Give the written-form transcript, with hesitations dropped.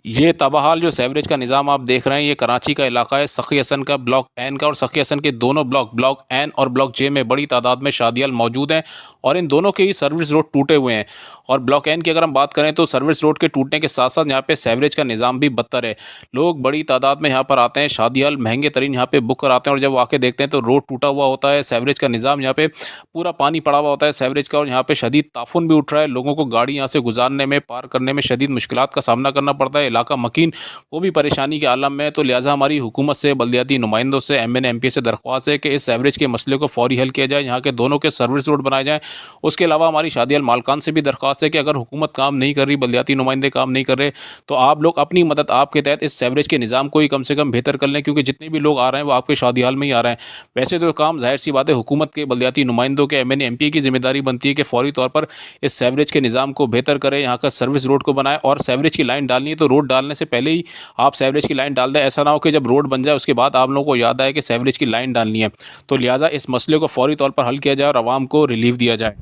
ये ताबहाल जो सीवरेज का निज़ाम आप देख रहे हैं, ये कराची का इलाका है, सखी हसन का, ब्लॉक एन का, और सखी हसन के दोनों ब्लॉक एन और ब्लॉक जे में बड़ी तादाद में शादियाल मौजूद हैं और इन दोनों के ही सर्विस रोड टूटे हुए हैं। और ब्लॉक एन की अगर हम बात करें तो सर्विस रोड के टूटने के साथ-साथ यहाँ पे सीवरेज का निज़ाम भी बदतर है। लोग बड़ी तादाद में यहाँ पर आते हैं, शादियाल महँगे तरीन यहाँ पे बुक कराते हैं और जब वो आके देखते हैं तो रोड टूटा हुआ होता है, सीवरेज का निज़ाम यहाँ पे पूरा पानी पड़ा हुआ होता है सीवरेज का, और यहाँ पे शदीद ताफ़ुन भी उठ रहा है। लोगों को गाड़ी यहाँ से गुज़ारने में, पार करने में शदीद मुश्किलात का सामना करना पड़ता है। इलाका मकीन वो भी परेशानी के आलम में है। तो लिहाजा हमारी हुकूमत से, बल्दियाती नुमाइंदों से, एमएनए एमपी से दरख्वास्त है कि इस सीवरेज के मसले को फौरी हल किया जाए, यहाँ के दोनों के सर्विस रोड बनाए जाएँ। उसके अलावा हमारी शादियाल मालकान से भी दरख्वास्त है कि अगर हुकूमत काम नहीं कर रही, बल्दियाती नुमाइंदे काम नहीं कर रहे, तो आप लोग अपनी मदद आपके तहत इस सीवरेज के निज़ाम को ही कम से कम बेहतर कर लें, क्योंकि जितने भी लोग आ रहे हैं वो आपके शादियाल में ही आ रहे हैं। वैसे तो काम ज़ाहिर-सी बात है हुकूमत के, बल्दियाती नुमाइंदों के, एमएनए एमपी की ज़िम्मेदारी बनती है कि फौरी तौर पर इस सीवरेज के निज़ाम को बेहतर करें, यहाँ का सर्विस रोड को बनाएँ। और सीवरेज की लाइन डालनी है तो रोड डालने से पहले ही आप सीवरेज की लाइन डाल दें। ऐसा ना हो कि जब रोड बन जाए उसके बाद आप लोगों को याद आए कि सीवरेज की लाइन डालनी है। तो लिहाजा इस मसले को फौरी तौर पर हल किया जाए और आवाम को रिलीफ दिया जाए।